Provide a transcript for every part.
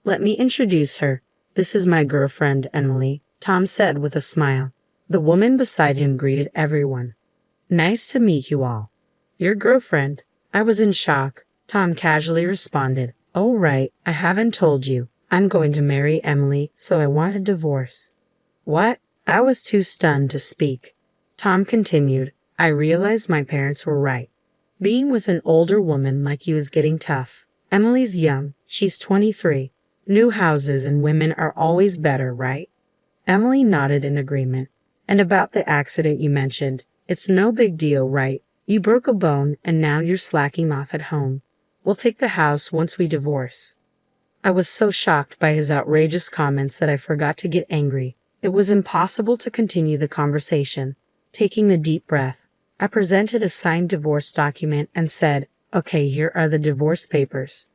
Let me introduce her. This is my girlfriend, Emily, Tom said with a smile. The woman beside him greeted everyone. Nice to meet you all. Your girlfriend? I was in shock. Tom casually responded. Oh right, I haven't told you. I'm going to marry Emily, so I want a divorce. What? I was too stunned to speak. Tom continued. I realized my parents were right. Being with an older woman like you is getting tough. Emily's young. She's 23. New houses and women are always better, right? Emily nodded in agreement. And about the accident you mentioned, it's no big deal, right? You broke a bone and now you're slacking off at home. We'll take the house once we divorce. I was so shocked by his outrageous comments that I forgot to get angry. It was impossible to continue the conversation. Taking a deep breath, I presented a signed divorce document and said, Okay, here are the divorce papers.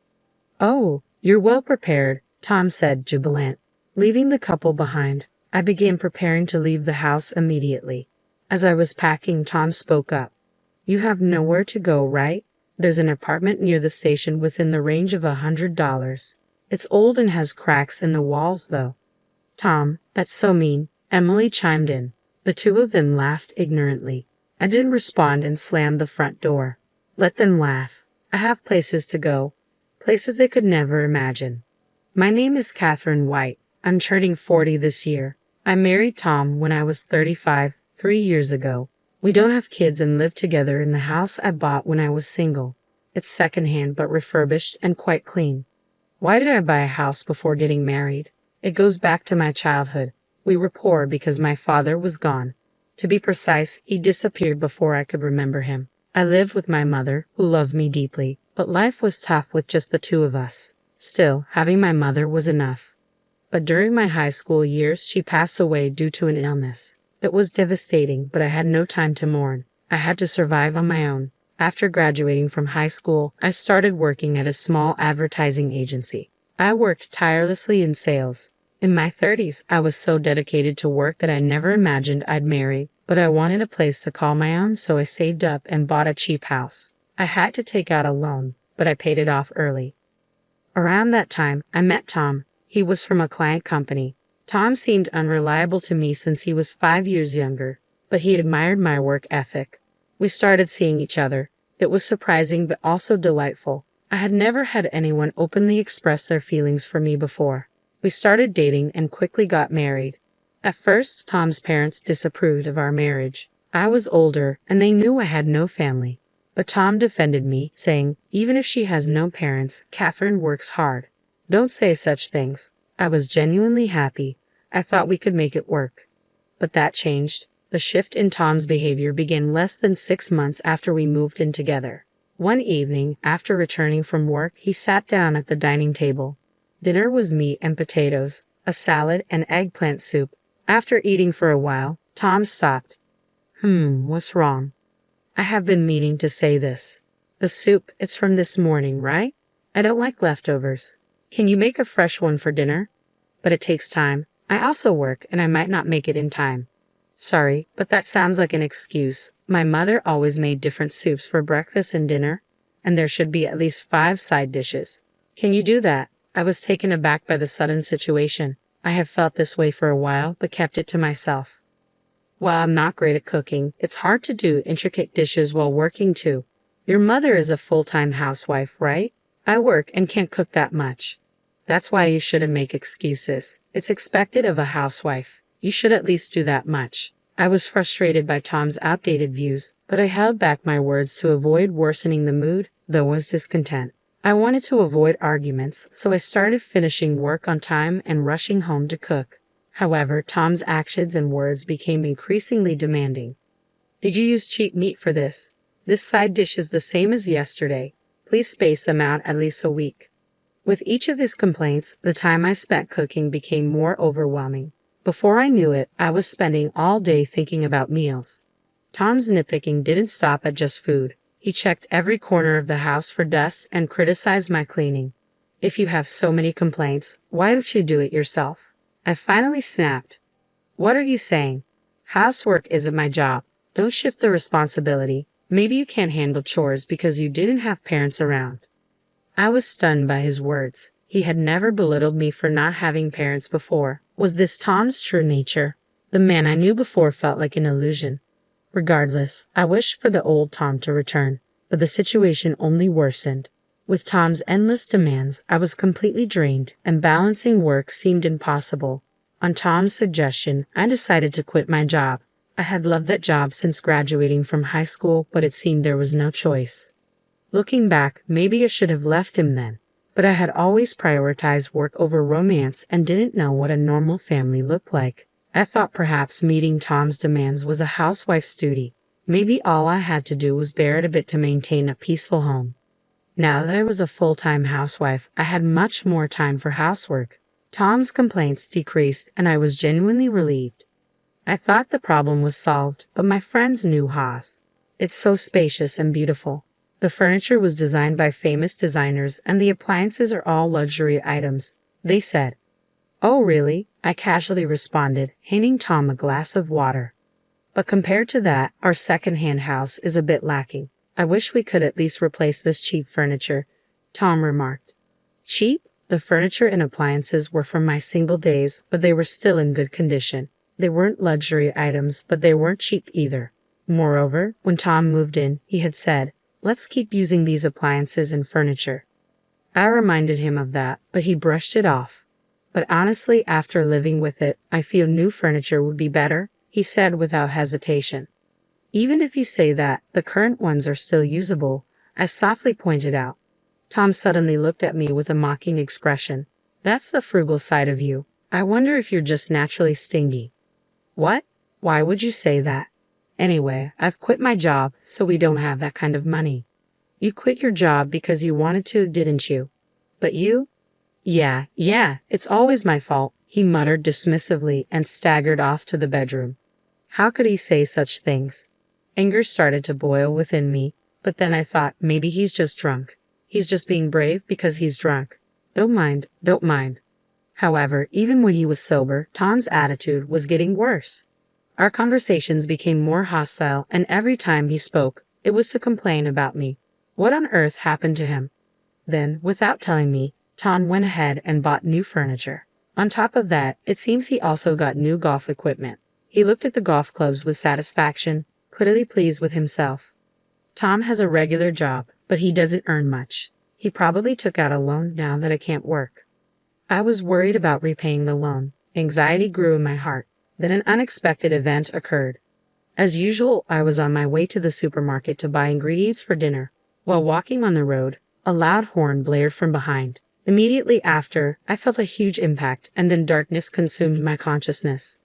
Oh, you're well prepared, Tom said, jubilant. Leaving the couple behind, I began preparing to leave the house immediately. As I was packing, Tom spoke up. You have nowhere to go, right? There's an apartment near the station within the range of $100. It's old and has cracks in the walls, though. Tom, that's so mean, Emily chimed in. The two of them laughed ignorantly. I didn't respond and slammed the front door. Let them laugh. I have places to go. Places they could never imagine. My name is Catherine White. I'm turning 40 this year. I married Tom when I was 35, 3 years ago. We don't have kids and live together in the house I bought when I was single. It's secondhand but refurbished and quite clean. Why did I buy a house before getting married? It goes back to my childhood. We were poor because my father was gone. To be precise, he disappeared before I could remember him. I lived with my mother, who loved me deeply, but life was tough with just the two of us. Still, having my mother was enough. But during my high school years, she passed away due to an illness. It was devastating, but I had no time to mourn. I had to survive on my own. After graduating from high school, I started working at a small advertising agency. I worked tirelessly in sales. In my 30s, I was so dedicated to work that I never imagined I'd marry, but I wanted a place to call my own, so I saved up and bought a cheap house. I had to take out a loan, but I paid it off early. Around that time, I met Tom. He was from a client company. Tom seemed unreliable to me since he was 5 years younger, but he admired my work ethic. We started seeing each other. It was surprising but also delightful. I had never had anyone openly express their feelings for me before. We started dating and quickly got married. At first, Tom's parents disapproved of our marriage. I was older, and they knew I had no family. But Tom defended me, saying, even if she has no parents, Catherine works hard. Don't say such things. I was genuinely happy. I thought we could make it work. But that changed. The shift in Tom's behavior began less than 6 months after we moved in together. One evening, after returning from work, he sat down at the dining table. Dinner was meat and potatoes, a salad and eggplant soup. After eating for a while, Tom stopped. What's wrong? I have been meaning to say this. The soup, it's from this morning, right? I don't like leftovers. Can you make a fresh one for dinner? But it takes time. I also work, and I might not make it in time. Sorry, but that sounds like an excuse. My mother always made different soups for breakfast and dinner, and there should be at least 5 side dishes. Can you do that? I was taken aback by the sudden situation. I have felt this way for a while, but kept it to myself. While I'm not great at cooking, it's hard to do intricate dishes while working too. Your mother is a full-time housewife, right? I work and can't cook that much. That's why you shouldn't make excuses. It's expected of a housewife. You should at least do that much. I was frustrated by Tom's outdated views, but I held back my words to avoid worsening the mood, though was discontent. I wanted to avoid arguments, so I started finishing work on time and rushing home to cook. However, Tom's actions and words became increasingly demanding. Did you use cheap meat for this? This side dish is the same as yesterday. Please space them out at least a week. With each of his complaints, the time I spent cooking became more overwhelming. Before I knew it, I was spending all day thinking about meals. Tom's nitpicking didn't stop at just food. He checked every corner of the house for dust and criticized my cleaning. If you have so many complaints, why don't you do it yourself? I finally snapped. What are you saying? Housework isn't my job. Don't shift the responsibility. Maybe you can't handle chores because you didn't have parents around. I was stunned by his words. He had never belittled me for not having parents before. Was this Tom's true nature? The man I knew before felt like an illusion. Regardless, I wished for the old Tom to return, but the situation only worsened. With Tom's endless demands, I was completely drained, and balancing work seemed impossible. On Tom's suggestion, I decided to quit my job. I had loved that job since graduating from high school, but it seemed there was no choice. Looking back, maybe I should have left him then, but I had always prioritized work over romance and didn't know what a normal family looked like. I thought perhaps meeting Tom's demands was a housewife's duty. Maybe all I had to do was bear it a bit to maintain a peaceful home. Now that I was a full-time housewife, I had much more time for housework. Tom's complaints decreased, and I was genuinely relieved. I thought the problem was solved, but my friends knew Haas. It's so spacious and beautiful. The furniture was designed by famous designers, and the appliances are all luxury items, they said. Oh, really? I casually responded, handing Tom a glass of water. But compared to that, our second-hand house is a bit lacking. I wish we could at least replace this cheap furniture, Tom remarked. Cheap? The furniture and appliances were from my single days, but they were still in good condition. They weren't luxury items, but they weren't cheap either. Moreover, when Tom moved in, he had said, "Let's keep using these appliances and furniture." I reminded him of that, but he brushed it off. But honestly, after living with it, I feel new furniture would be better, he said without hesitation. Even if you say that, the current ones are still usable, I softly pointed out. Tom suddenly looked at me with a mocking expression. That's the frugal side of you. I wonder if you're just naturally stingy. What? Why would you say that? Anyway, I've quit my job, so we don't have that kind of money. You quit your job because you wanted to, didn't you? But you? Yeah, it's always my fault, he muttered dismissively and staggered off to the bedroom. How could he say such things? Anger started to boil within me, but then I thought maybe he's just drunk. He's just being brave because he's drunk. Don't mind. However, even when he was sober, Tom's attitude was getting worse. Our conversations became more hostile, and every time he spoke, it was to complain about me. What on earth happened to him? Then, without telling me, Tom went ahead and bought new furniture. On top of that, it seems he also got new golf equipment. He looked at the golf clubs with satisfaction, clearly pleased with himself. Tom has a regular job, but he doesn't earn much. He probably took out a loan now that I can't work. I was worried about repaying the loan. Anxiety grew in my heart. Then an unexpected event occurred. As usual, I was on my way to the supermarket to buy ingredients for dinner. While walking on the road, a loud horn blared from behind. Immediately after, I felt a huge impact, and then darkness consumed my consciousness.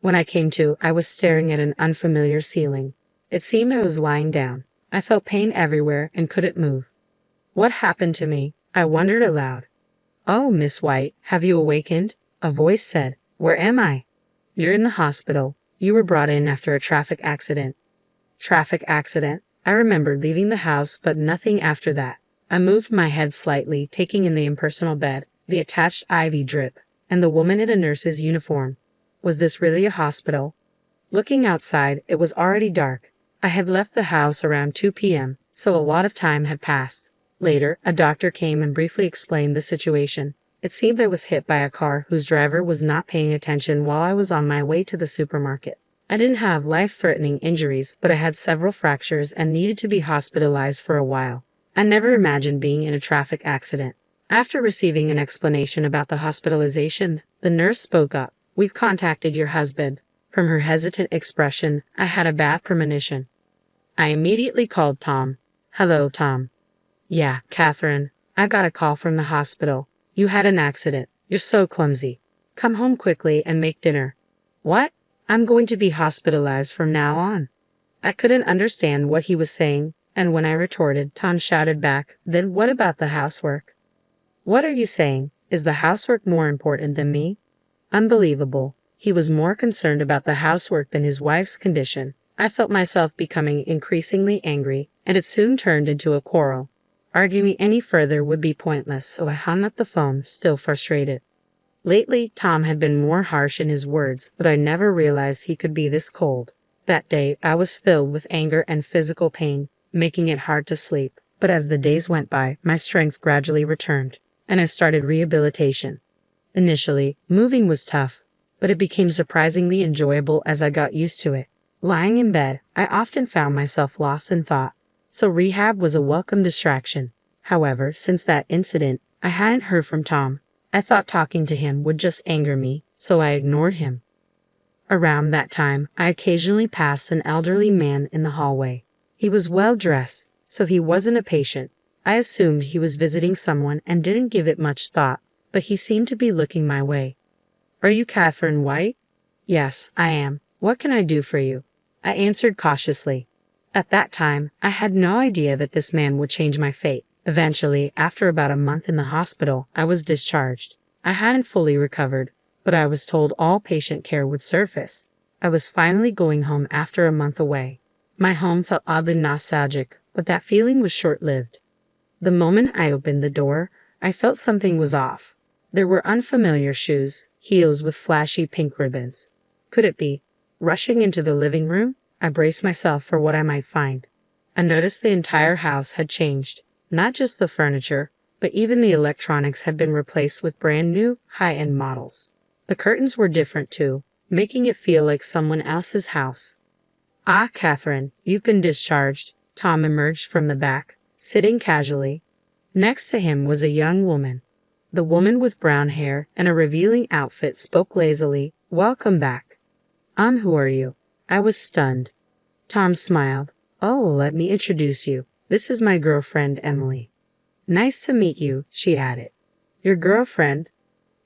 When I came to, I was staring at an unfamiliar ceiling. It seemed I was lying down. I felt pain everywhere and couldn't move. What happened to me? I wondered aloud. Oh, Miss White, have you awakened? A voice said. Where am I? You're in the hospital. You were brought in after a traffic accident. Traffic accident? I remembered leaving the house, but nothing after that. I moved my head slightly, taking in the impersonal bed, the attached IV drip, and the woman in a nurse's uniform. Was this really a hospital? Looking outside, it was already dark. I had left the house around 2 p.m., so a lot of time had passed. Later, a doctor came and briefly explained the situation. It seemed I was hit by a car whose driver was not paying attention while I was on my way to the supermarket. I didn't have life-threatening injuries, but I had several fractures and needed to be hospitalized for a while. I never imagined being in a traffic accident. After receiving an explanation about the hospitalization, the nurse spoke up. We've contacted your husband. From her hesitant expression, I had a bad premonition. I immediately called Tom. Hello, Tom. Yeah, Catherine. I got a call from the hospital. You had an accident. You're so clumsy. Come home quickly and make dinner. What? I'm going to be hospitalized from now on. I couldn't understand what he was saying, and when I retorted, Tom shouted back, Then what about the housework? What are you saying? Is the housework more important than me? Unbelievable. He was more concerned about the housework than his wife's condition. I felt myself becoming increasingly angry, and it soon turned into a quarrel. Arguing any further would be pointless, so I hung up the phone, still frustrated. Lately, Tom had been more harsh in his words, but I never realized he could be this cold. That day, I was filled with anger and physical pain, making it hard to sleep. But as the days went by, my strength gradually returned. and I started rehabilitation. Initially, moving was tough, but it became surprisingly enjoyable as I got used to it. Lying in bed, I often found myself lost in thought, so rehab was a welcome distraction. However, since that incident, I hadn't heard from Tom. I thought talking to him would just anger me, so I ignored him. Around that time, I occasionally passed an elderly man in the hallway. He was well dressed, so he wasn't a patient. I assumed he was visiting someone and didn't give it much thought, but he seemed to be looking my way. "Are you Catherine White?" "Yes, I am. What can I do for you?" I answered cautiously. At that time, I had no idea that this man would change my fate. Eventually, after about a month in the hospital, I was discharged. I hadn't fully recovered, but I was told all patient care would surface. I was finally going home after a month away. My home felt oddly nostalgic, but that feeling was short-lived. The moment I opened the door, I felt something was off. There were unfamiliar shoes, heels with flashy pink ribbons. Could it be? Rushing into the living room, I braced myself for what I might find. I noticed the entire house had changed. Not just the furniture, but even the electronics had been replaced with brand new, high-end models. The curtains were different too, making it feel like someone else's house. "Ah, Catherine, you've been discharged." Tom emerged from the back, sitting casually. Next to him was a young woman. The woman with brown hair and a revealing outfit spoke lazily, "Welcome back." Who are you?" I was stunned. Tom smiled. "Oh, let me introduce you. This is my girlfriend, Emily." "Nice to meet you," she added. "Your girlfriend?"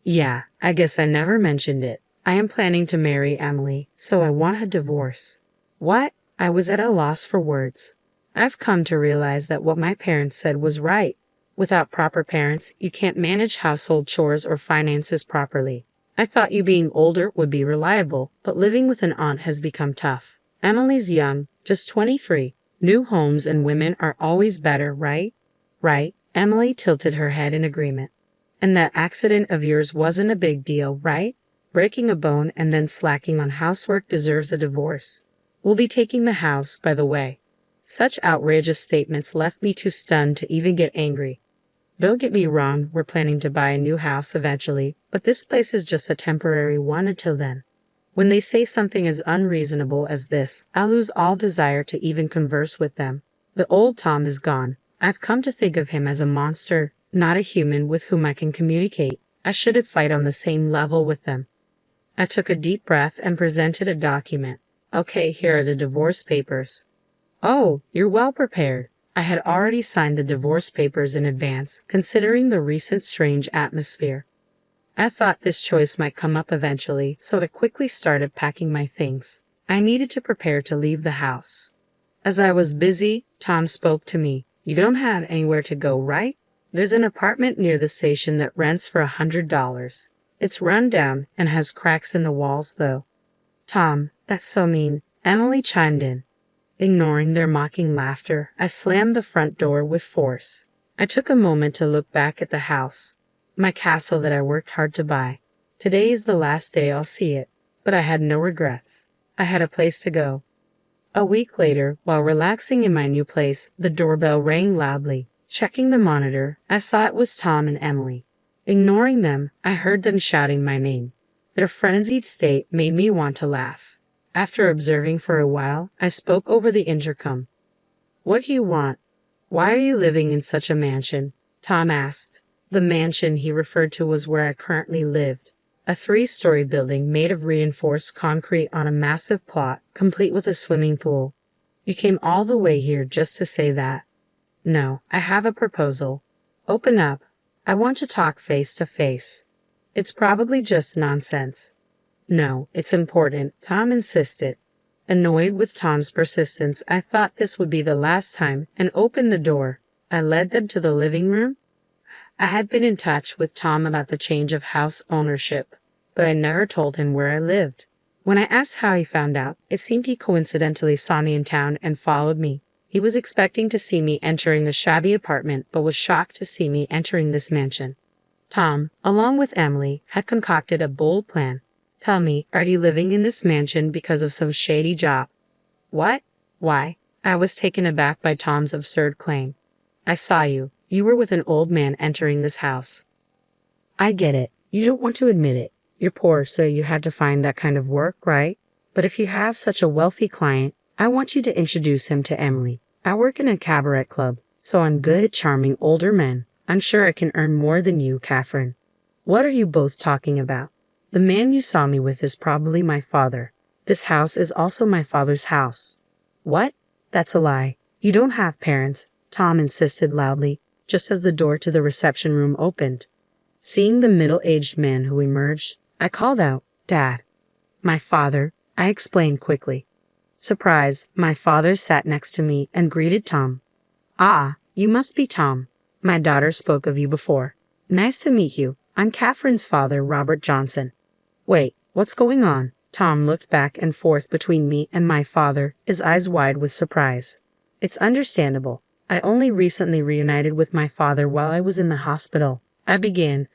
"Yeah, I guess I never mentioned it. I am planning to marry Emily, so I want a divorce." "What?" I was at a loss for words. I've come to realize that what my parents said was right. Without proper parents, you can't manage household chores or finances properly. I thought you being older would be reliable, but living with an aunt has become tough. Emily's young, just 23. New homes and women are always better, right? Right. Emily tilted her head in agreement. "And that accident of yours wasn't a big deal, right? Breaking a bone and then slacking on housework deserves a divorce. We'll be taking the house, by the way." Such outrageous statements left me too stunned to even get angry. Don't get me wrong, we're planning to buy a new house eventually, but this place is just a temporary one until then. When they say something as unreasonable as this, I lose all desire to even converse with them. The old Tom is gone. I've come to think of him as a monster, not a human with whom I can communicate. I shouldn't fight on the same level with them. I took a deep breath and presented a document. "Okay, here are the divorce papers." "Oh, you're well prepared." I had already signed the divorce papers in advance, considering the recent strange atmosphere. I thought this choice might come up eventually, so I quickly started packing my things. I needed to prepare to leave the house. As I was busy, Tom spoke to me. "You don't have anywhere to go, right? There's an apartment near the station that rents for $100. It's run down and has cracks in the walls, though." "Tom, that's so mean," Emily chimed in. Ignoring their mocking laughter, I slammed the front door with force. I took a moment to look back at the house, my castle that I worked hard to buy. Today is the last day I'll see it, but I had no regrets. I had a place to go. A week later, while relaxing in my new place, the doorbell rang loudly. Checking the monitor, I saw it was Tom and Emily. Ignoring them, I heard them shouting my name. Their frenzied state made me want to laugh. After observing for a while, I spoke over the intercom. "What do you want? Why are you living in such a mansion?" Tom asked. The mansion he referred to was where I currently lived, a 3-story building made of reinforced concrete on a massive plot, complete with a swimming pool. "You came all the way here just to say that?" "No, I have a proposal." "Open up. I want to talk face to face." "It's probably just nonsense." "No, it's important," Tom insisted. Annoyed with Tom's persistence, I thought this would be the last time and opened the door. I led them to the living room. I had been in touch with Tom about the change of house ownership, but I never told him where I lived. When I asked how he found out, it seemed he coincidentally saw me in town and followed me. He was expecting to see me entering the shabby apartment, but was shocked to see me entering this mansion. Tom, along with Emily, had concocted a bold plan. "Tell me, are you living in this mansion because of some shady job?" "What? Why?" I was taken aback by Tom's absurd claim. "I saw you. You were with an old man entering this house. I get it. You don't want to admit it. You're poor, so you had to find that kind of work, right? But if you have such a wealthy client, I want you to introduce him to Emily. I work in a cabaret club, so I'm good at charming older men. I'm sure I can earn more than you, Catherine. What are you both talking about? The man you saw me with is probably my father. This house is also my father's house. What? That's a lie. You don't have parents, Tom insisted loudly, just as the door to the reception room opened. Seeing the middle-aged man who emerged, I called out, "Dad." "My father," I explained quickly. Surprised, my father sat next to me and greeted Tom. "Ah, you must be Tom. My daughter spoke of you before. Nice to meet you. I'm Catherine's father, Robert Johnson." "Wait, what's going on?" Tom looked back and forth between me and my father, his eyes wide with surprise. "It's understandable. I only recently reunited with my father while I was in the hospital," I began,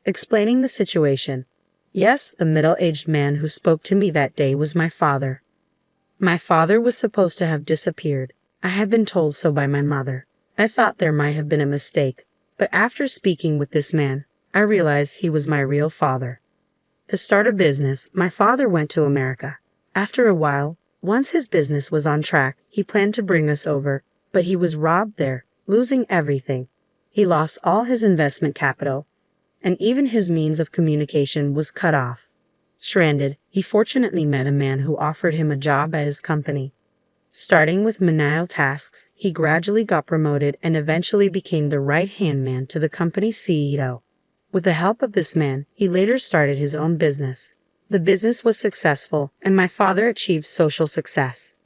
explaining the situation. Yes, the middle-aged man who spoke to me that day was my father. My father was supposed to have disappeared. I had been told so by my mother. I thought there might have been a mistake, but after speaking with this man, I realized he was my real father. To start a business, my father went to America. After a while, once his business was on track, he planned to bring us over, but he was robbed there, losing everything. He lost all his investment capital, and even his means of communication was cut off. Stranded, he fortunately met a man who offered him a job at his company. Starting with menial tasks, he gradually got promoted and eventually became the right-hand man to the company's CEO. With the help of this man, he later started his own business. The business was successful, and my father achieved social success.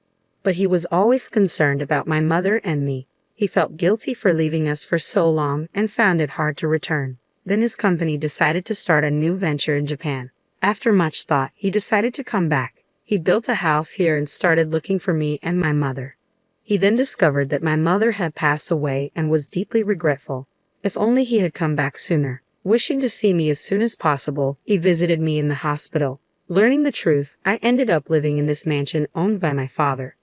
But he was always concerned about my mother and me. He felt guilty for leaving us for so long and found it hard to return. Then his company decided to start a new venture in Japan. After much thought, he decided to come back. He built a house here and started looking for me and my mother. He then discovered that my mother had passed away and was deeply regretful. If only he had come back sooner. Wishing to see me as soon as possible, he visited me in the hospital. Learning the truth, I ended up living in this mansion owned by my father.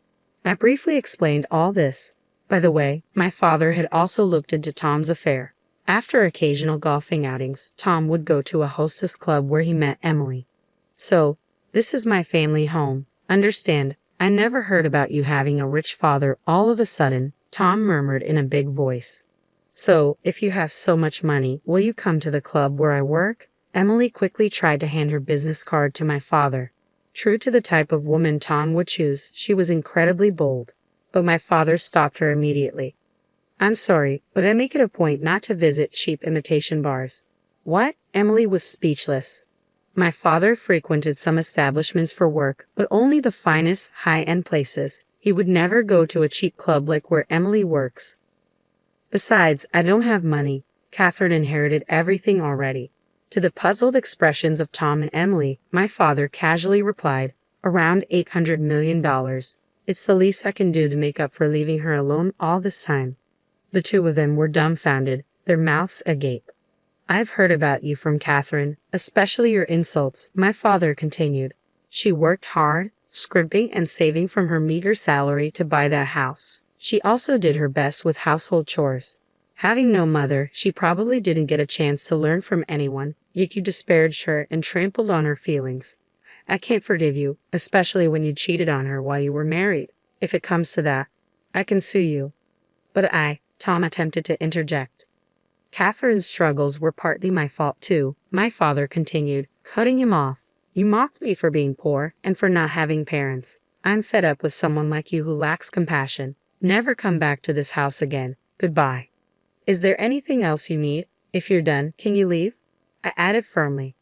I briefly explained all this. By the way, my father had also looked into Tom's affair. After occasional golfing outings, Tom would go to a hostess club where he met Emily. "So, this is my family home. Understand, I never heard about you having a rich father all of a sudden," Tom murmured in a big voice. "So, if you have so much money, will you come to the club where I work?" Emily quickly tried to hand her business card to my father. True to the type of woman Tom would choose, she was incredibly bold. But my father stopped her immediately. "I'm sorry, but I make it a point not to visit cheap imitation bars." "What?" Emily was speechless. My father frequented some establishments for work, but only the finest, high-end places. He would never go to a cheap club like where Emily works. Besides, I don't have money. Catherine inherited everything already. To the puzzled expressions of Tom and Emily, my father casually replied, "Around $800 million. It's the least I can do to make up for leaving her alone all this time." The two of them were dumbfounded, their mouths agape. "I've heard about you from Catherine, especially your insults," my father continued. "She worked hard, scrimping and saving from her meager salary to buy that house. She also did her best with household chores. Having no mother, she probably didn't get a chance to learn from anyone, yet you disparaged her and trampled on her feelings. I can't forgive you, especially when you cheated on her while you were married. If it comes to that, I can sue you." "But Tom attempted to interject. "Catherine's struggles were partly my fault too," my father continued, cutting him off. "You mocked me for being poor and for not having parents. I'm fed up with someone like you who lacks compassion. Never come back to this house again. Goodbye." "Is there anything else you need? If you're done, can you leave?" I added firmly.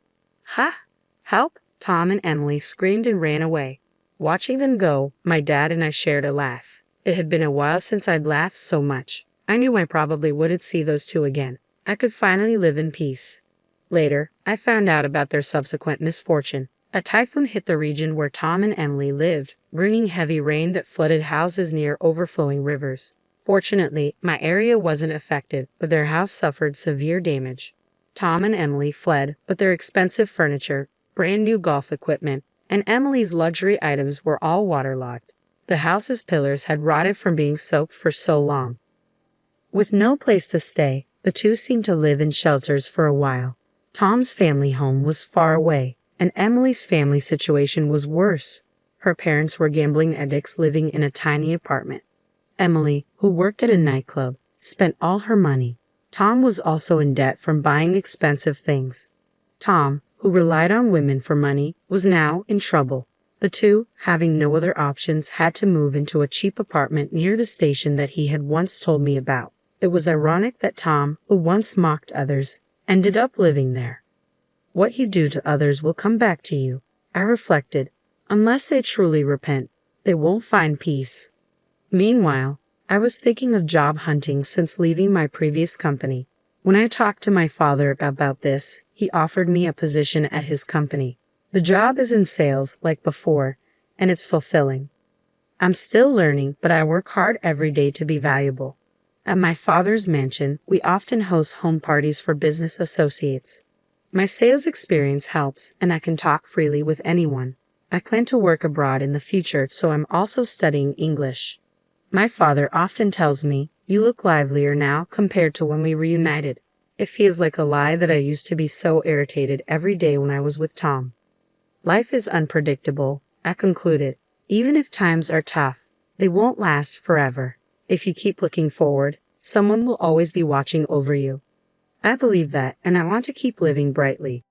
"Ha! Help!" Tom and Emily screamed and ran away. Watching them go, my dad and I shared a laugh. It had been a while since I'd laughed so much. I knew I probably wouldn't see those two again. I could finally live in peace. Later, I found out about their subsequent misfortune. A typhoon hit the region where Tom and Emily lived, bringing heavy rain that flooded houses near overflowing rivers. Fortunately, my area wasn't affected, but their house suffered severe damage. Tom and Emily fled, but their expensive furniture, brand new golf equipment, and Emily's luxury items were all waterlogged. The house's pillars had rotted from being soaked for so long. With no place to stay, the two seemed to live in shelters for a while. Tom's family home was far away, and Emily's family situation was worse. Her parents were gambling addicts living in a tiny apartment. Emily, who worked at a nightclub, spent all her money. Tom was also in debt from buying expensive things. Tom, who relied on women for money, was now in trouble. The two, having no other options, had to move into a cheap apartment near the station that he had once told me about. It was ironic that Tom, who once mocked others, ended up living there. What you do to others will come back to you, I reflected. Unless they truly repent, they won't find peace. Meanwhile, I was thinking of job hunting since leaving my previous company. When I talked to my father about this, he offered me a position at his company. The job is in sales like before, and it's fulfilling. I'm still learning, but I work hard every day to be valuable. At my father's mansion, we often host home parties for business associates. My sales experience helps, and I can talk freely with anyone. I plan to work abroad in the future, so I'm also studying English. My father often tells me, "You look livelier now compared to when we reunited." It feels like a lie that I used to be so irritated every day when I was with Tom. Life is unpredictable, I concluded. Even if times are tough, they won't last forever. If you keep looking forward, someone will always be watching over you. I believe that, and I want to keep living brightly.